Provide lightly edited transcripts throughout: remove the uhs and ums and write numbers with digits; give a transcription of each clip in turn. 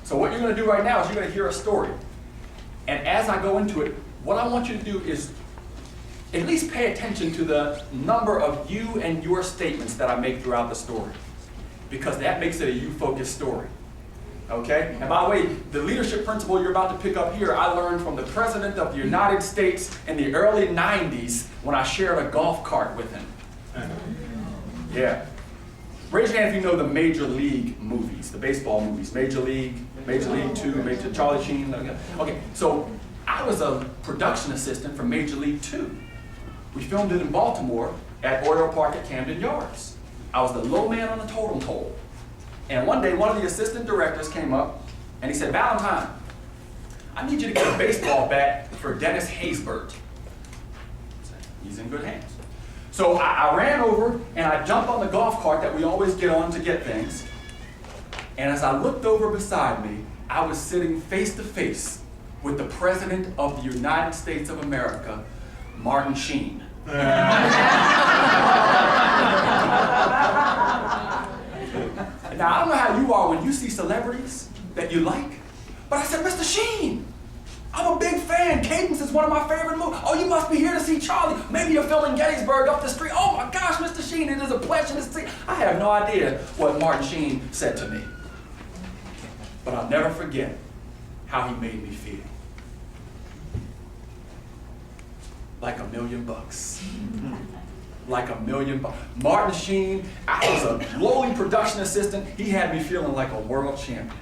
So what you're going to do right now is you're going to hear a story. And as I go into it, what I want you to do is at least pay attention to the number of you and your statements that I make throughout the story, because that makes it a you-focused story. Okay? And by the way, the leadership principle you're about to pick up here, I learned from the President of the United States in the early 90s when I shared a golf cart with him. Yeah. Raise your hand if you know the Major League movies, the baseball movies. Major League 2, Major Charlie Sheen. Okay, so I was a production assistant for Major League 2. We filmed it in Baltimore at Oriole Park at Camden Yards. I was the low man on the totem pole. And one day, one of the assistant directors came up and he said, "Valentine, I need you to get a baseball bat for Dennis Haysbert." He's in good hands. So I ran over and I jumped on the golf cart that we always get on to get things. And as I looked over beside me, I was sitting face to face with the President of the United States of America, Martin Sheen. Now, I don't know how you are when you see celebrities that you like, but I said, "Mr. Sheen, I'm a big fan. Cadence is one of my favorite movies. Oh, you must be here to see Charlie. Maybe you're filming Gettysburg up the street. Oh my gosh, Mr. Sheen, it is a pleasure to see." I have no idea what Martin Sheen said to me, but I'll never forget how he made me feel. Like $1 million. Like $1 million. Martin Sheen, I was a lowly production assistant. He had me feeling like a world champion.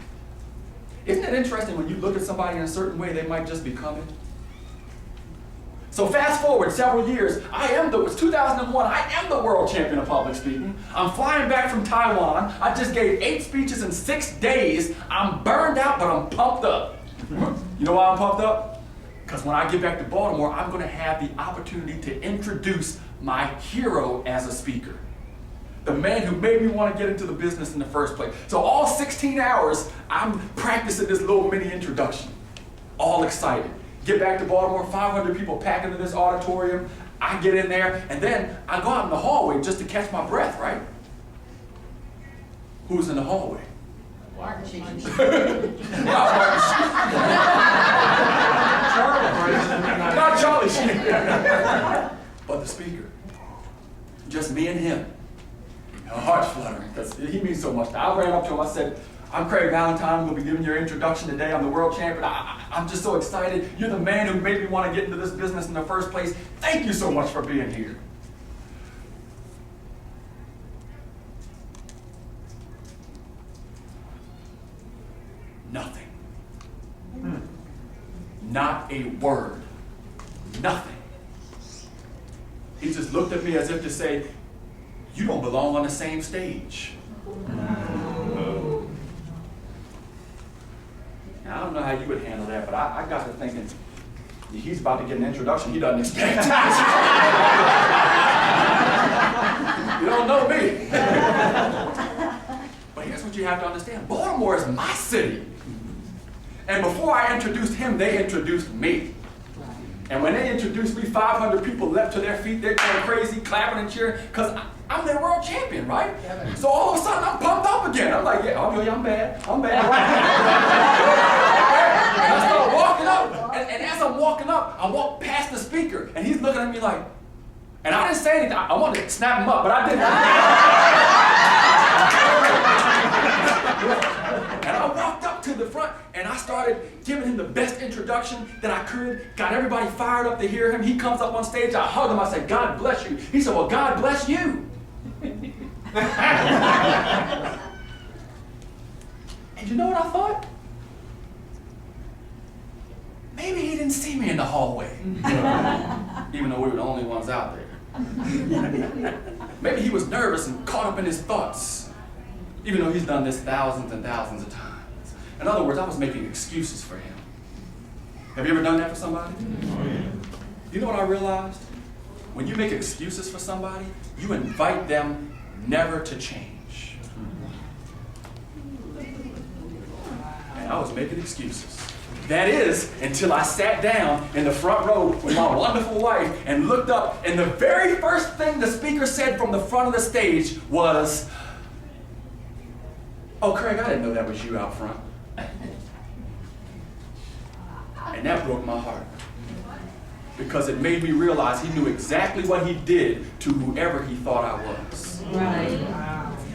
Isn't it interesting when you look at somebody in a certain way, they might just become it? So fast forward several years, it's 2001, I am the world champion of public speaking. I'm flying back from Taiwan. I just gave 8 speeches in 6 days. I'm burned out, but I'm pumped up. You know why I'm pumped up? Because when I get back to Baltimore, I'm going to have the opportunity to introduce my hero as a speaker. The man who made me want to get into the business in the first place. So all 16 hours, I'm practicing this little mini introduction. All excited. Get back to Baltimore, 500 people pack into this auditorium. I get in there, and then I go out in the hallway just to catch my breath, right? Who's in the hallway? Martin Sheen. Not Martin Sheen. Not Charlie Sheen. But the speaker. Just me and him. My heart's fluttering because he means so much. I ran up to him, I said, "I'm Craig Valentine, I'm going to be giving your introduction today. I'm the world champion. I'm just so excited. You're the man who made me want to get into this business in the first place. Thank you so much for being here." Nothing. Not a word. Nothing. He just looked at me as if to say, "You don't belong on the same stage." Now, I don't know how you would handle that, but I got to thinking, he's about to get an introduction he doesn't expect. You don't know me. But here's what you have to understand. Baltimore is my city. And before I introduced him, they introduced me. And when they introduced me, 500 people leapt to their feet. They're going crazy, clapping and cheering, because I'm their world champion, right? So all of a sudden, I'm pumped up again. I'm like, "Yeah, I'm bad. I'm bad." And I start walking up. And as I'm walking up, I walk past the speaker. And he's looking at me like, and I didn't say anything. I wanted to snap him up, but I didn't. And I walked up to the front, and I started giving him the best introduction that I could, got everybody fired up to hear him. He comes up on stage, I hug him, I said, "God bless you." He said, "Well, God bless you." And you know what I thought? Maybe he didn't see me in the hallway, even though we were the only ones out there. Maybe he was nervous and caught up in his thoughts, even though he's done this thousands and thousands of times. In other words, I was making excuses for him. Have you ever done that for somebody? You know what I realized? When you make excuses for somebody, you invite them never to change. And I was making excuses. That is, until I sat down in the front row with my wonderful wife and looked up, and the very first thing the speaker said from the front of the stage was, "Oh, Craig, I didn't know that was you out front." And that broke my heart. Because it made me realize he knew exactly what he did to whoever he thought I was. Right.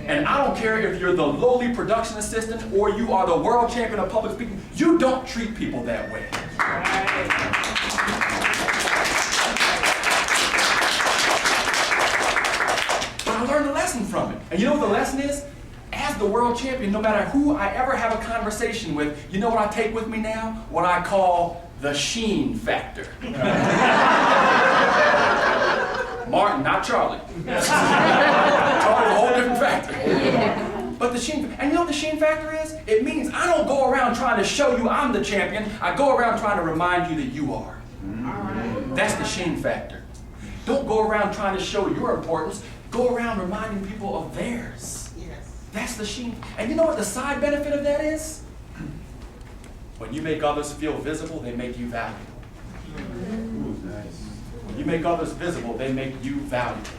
And I don't care if you're the lowly production assistant or you are the world champion of public speaking, you don't treat people that way. But I learned a lesson from it. And you know what the lesson is? As the world champion, no matter who I ever have a conversation with, you know what I take with me now? What I call the Sheen factor. Martin, not Charlie. Charlie's a whole different factor. But the Sheen, and you know what the Sheen factor is? It means I don't go around trying to show you I'm the champion. I go around trying to remind you that you are. That's the Sheen factor. Don't go around trying to show your importance. Go around reminding people of theirs. That's the Sheen. And you know what the side benefit of that is? When you make others feel visible, they make you valuable. When you make others visible, they make you valuable.